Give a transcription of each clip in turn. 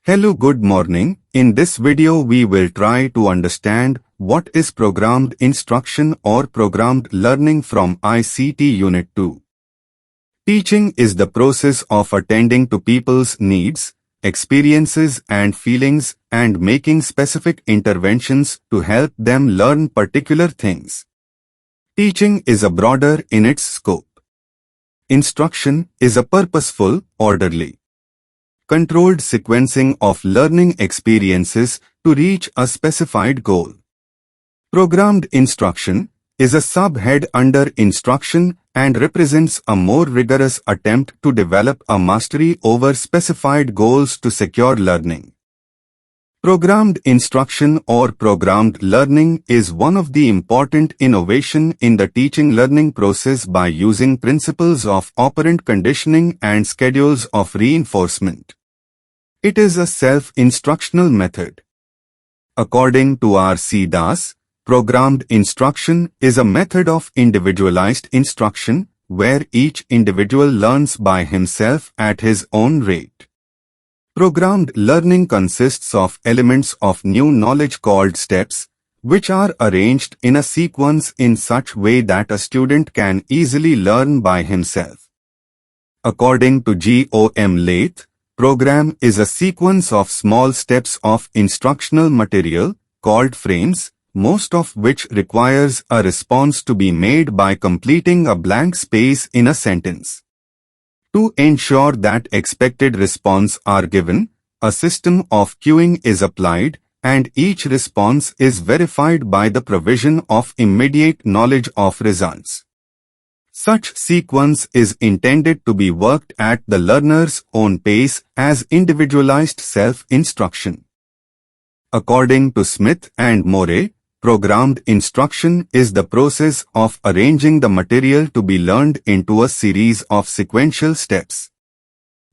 Hello, good morning. In this video we will try to understand what is programmed instruction or programmed learning from ICT Unit 2. Teaching is the process of attending to people's needs, experiences and feelings and making specific interventions to help them learn particular things. Teaching is broader in its scope. Instruction is a purposeful, orderly, controlled sequencing of learning experiences to reach a specified goal. Programmed instruction is a subhead under instruction and represents a more rigorous attempt to develop a mastery over specified goals to secure learning. Programmed instruction or programmed learning is one of the important innovation in the teaching learning process by using principles of operant conditioning and schedules of reinforcement. It is a self-instructional method. According to R.C. Das, programmed instruction is a method of individualized instruction where each individual learns by himself at his own rate. Programmed learning consists of elements of new knowledge called steps, which are arranged in a sequence in such way that a student can easily learn by himself. According to G.O.M. Lath, program is a sequence of small steps of instructional material, called frames, most of which requires a response to be made by completing a blank space in a sentence. To ensure that expected response are given, a system of queuing is applied, and each response is verified by the provision of immediate knowledge of results. Such sequence is intended to be worked at the learner's own pace as individualized self-instruction. According to Smith and Morey, programmed instruction is the process of arranging the material to be learned into a series of sequential steps.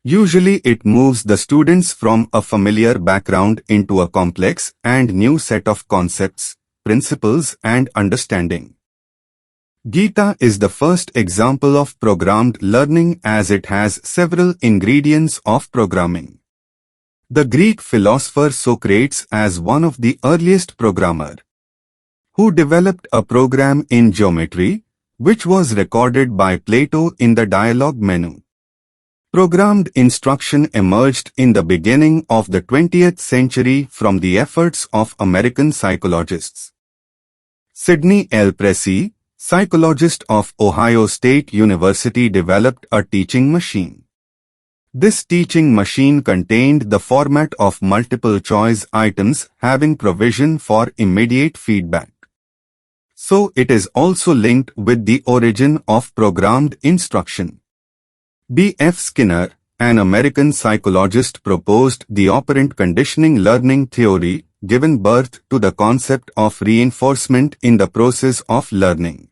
Usually it moves the students from a familiar background into a complex and new set of concepts, principles and understanding. GITA is the first example of programmed learning as it has several ingredients of programming. The Greek philosopher Socrates as one of the earliest programmers, who developed a program in geometry, which was recorded by Plato in the dialogue menu. Programmed instruction emerged in the beginning of the 20th century from the efforts of American psychologists. Sidney L. Pressey, psychologist of Ohio State University, developed a teaching machine. This teaching machine contained the format of multiple choice items having provision for immediate feedback. So it is also linked with the origin of programmed instruction. B.F. Skinner, an American psychologist, proposed the operant conditioning learning theory, giving birth to the concept of reinforcement in the process of learning.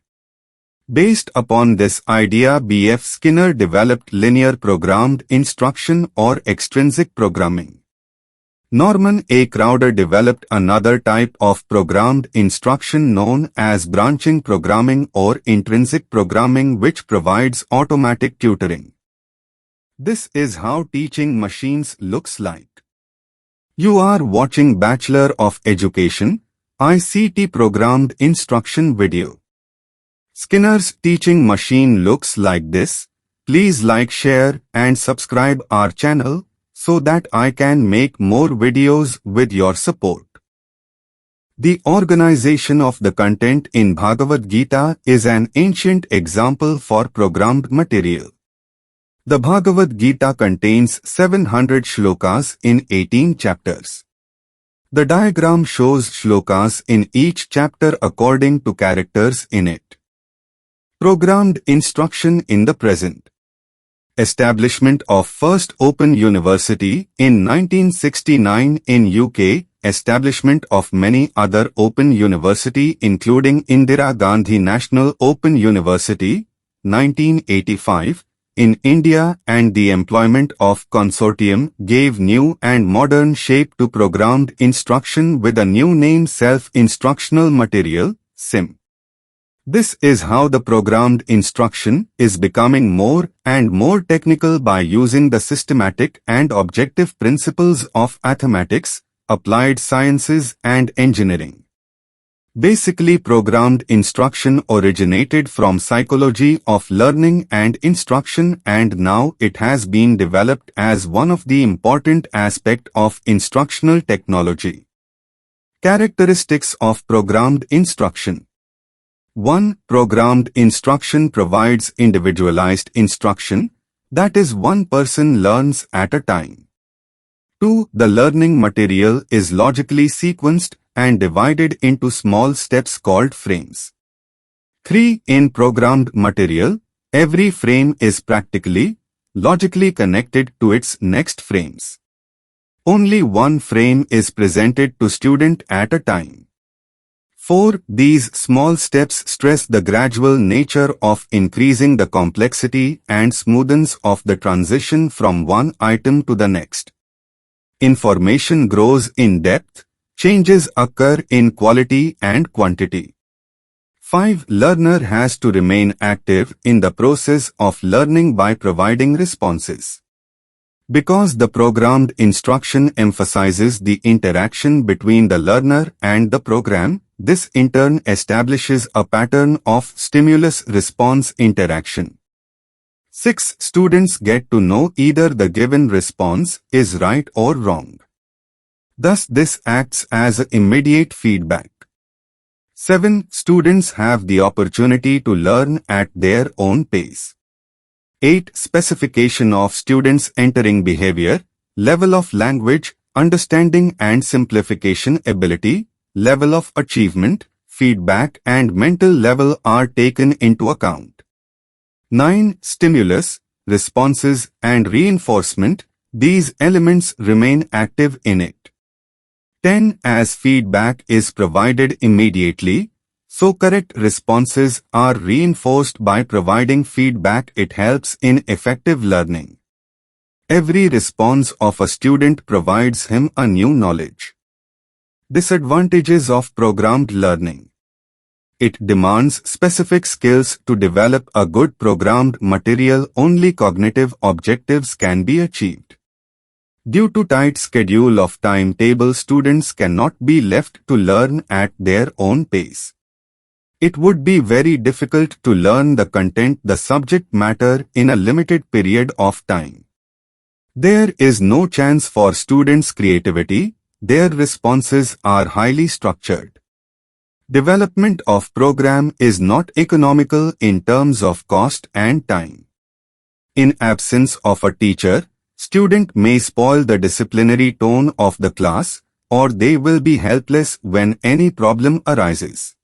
Based upon this idea, B.F. Skinner developed linear programmed instruction or extrinsic programming. Norman A. Crowder developed another type of programmed instruction known as branching programming or intrinsic programming, which provides automatic tutoring. This is how teaching machines looks like. You are watching Bachelor of Education, ICT programmed instruction video. Skinner's teaching machine looks like this. Please like, share and subscribe our channel so that I can make more videos with your support. The organization of the content in Bhagavad Gita is an ancient example for programmed material. The Bhagavad Gita contains 700 shlokas in 18 chapters. The diagram shows shlokas in each chapter according to characters in it. Programmed instruction in the present. Establishment of first Open University in 1969 in UK, establishment of many other Open University including Indira Gandhi National Open University, 1985, in India, and the employment of consortium gave new and modern shape to programmed instruction with a new name, Self-Instructional Material, SIM. This is how the programmed instruction is becoming more and more technical by using the systematic and objective principles of mathematics, applied sciences and engineering. Basically, programmed instruction originated from psychology of learning and instruction, and now it has been developed as one of the important aspects of instructional technology. Characteristics of programmed instruction. 1. Programmed instruction provides individualized instruction, that is, one person learns at a time. 2. The learning material is logically sequenced and divided into small steps called frames. 3. In programmed material, every frame is practically, logically connected to its next frames. Only one frame is presented to student at a time. 4. These small steps stress the gradual nature of increasing the complexity and smoothness of the transition from one item to the next. Information grows in depth, changes occur in quality and quantity. 5. Learner has to remain active in the process of learning by providing responses. Because the programmed instruction emphasizes the interaction between the learner and the program, this in turn establishes a pattern of stimulus-response interaction. 6. Students get to know either the given response is right or wrong. Thus, this acts as immediate feedback. 7. Students have the opportunity to learn at their own pace. 8. Specification of students' entering behavior, level of language, understanding and simplification ability, level of achievement, feedback and mental level are taken into account. 9. Stimulus, responses and reinforcement, these elements remain active in it. 10. As feedback is provided immediately, so correct responses are reinforced by providing feedback. It helps in effective learning. Every response of a student provides him a new knowledge. Disadvantages of programmed learning. It demands specific skills to develop a good programmed material. Only cognitive objectives can be achieved. Due to tight schedule of timetable, students cannot be left to learn at their own pace. It would be very difficult to learn the content, the subject matter in a limited period of time. There is no chance for students' creativity. Their responses are highly structured. Development of program is not economical in terms of cost and time. In absence of a teacher, student may spoil the disciplinary tone of the class, or they will be helpless when any problem arises.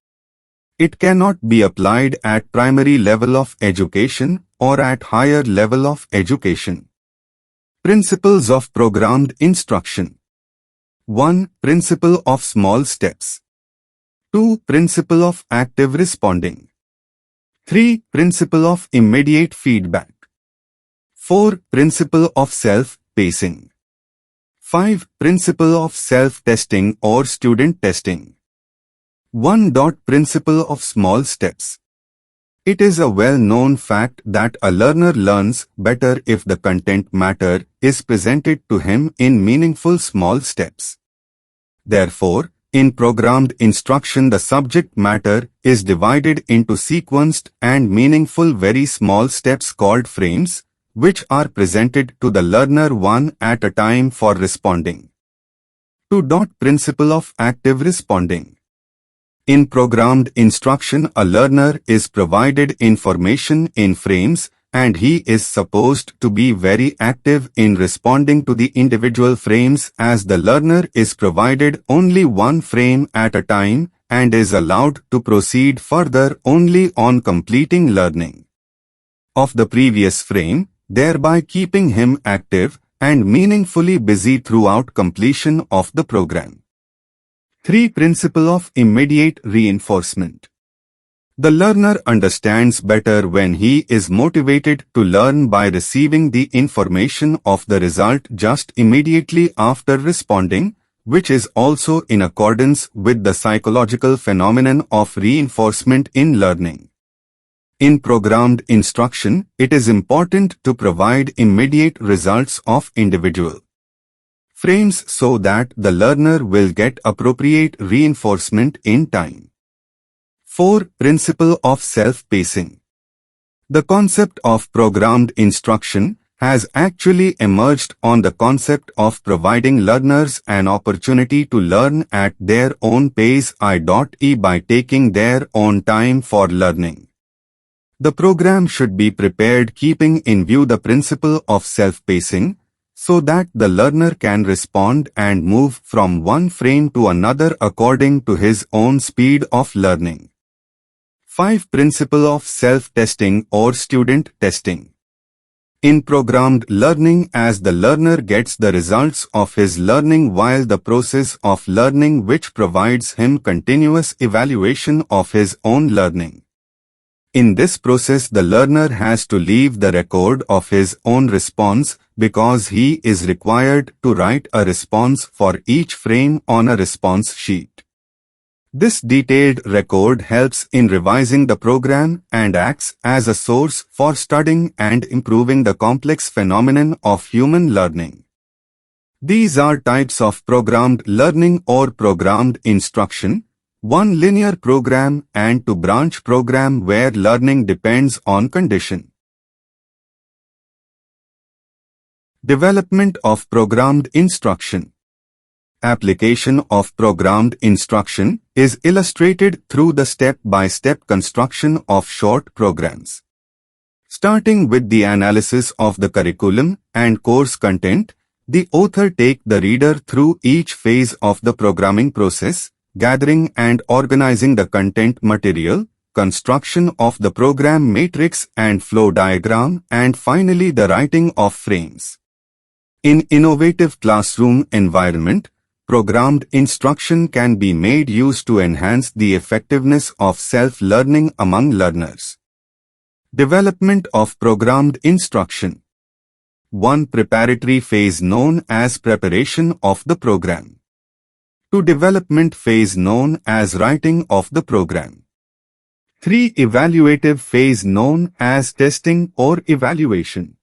It cannot be applied at primary level of education or at higher level of education. Principles of programmed instruction. 1. Principle of small steps. 2. Principle of active responding. 3. Principle of immediate feedback. 4. Principle of self-pacing. 5. Principle of self-testing or student testing. 1. Principle of small steps. It is a well-known fact that a learner learns better if the content matter is presented to him in meaningful small steps. Therefore, in programmed instruction, the subject matter is divided into sequenced and meaningful very small steps called frames, which are presented to the learner one at a time for responding. 2. Principle of active responding. In programmed instruction, a learner is provided information in frames, and he is supposed to be very active in responding to the individual frames, as the learner is provided only one frame at a time and is allowed to proceed further only on completing learning of the previous frame, thereby keeping him active and meaningfully busy throughout completion of the program. 3. Principle of immediate reinforcement. The learner understands better when he is motivated to learn by receiving the information of the result just immediately after responding, which is also in accordance with the psychological phenomenon of reinforcement in learning. In programmed instruction, it is important to provide immediate results of individual frames so that the learner will get appropriate reinforcement in time. 4. Principle of self-pacing. The concept of programmed instruction has actually emerged on the concept of providing learners an opportunity to learn at their own pace, i.e. by taking their own time for learning. The program should be prepared keeping in view the principle of self-pacing, so that the learner can respond and move from one frame to another according to his own speed of learning. 5. Principle of self-testing or student testing. In programmed learning, as the learner gets the results of his learning while the process of learning which provides him continuous evaluation of his own learning. In this process, the learner has to leave the record of his own response because he is required to write a response for each frame on a response sheet. This detailed record helps in revising the program and acts as a source for studying and improving the complex phenomenon of human learning. These are types of programmed learning or programmed instruction: 1. Linear program and 2. Branch program where learning depends on condition. Development of programmed instruction. Application of programmed instruction is illustrated through the step-by-step construction of short programs. Starting with the analysis of the curriculum and course content, the author takes the reader through each phase of the programming process: gathering and organizing the content material, construction of the program matrix and flow diagram, and finally the writing of frames. In innovative classroom environment, programmed instruction can be made use to enhance the effectiveness of self-learning among learners. Development of programmed instruction. 1. Preparatory phase known as preparation of the program. 2. Development phase known as writing of the program. 3. Evaluative phase known as testing or evaluation.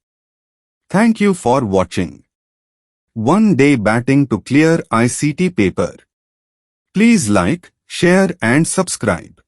Thank you for watching. One day batting to clear ICT paper. Please like, share and subscribe.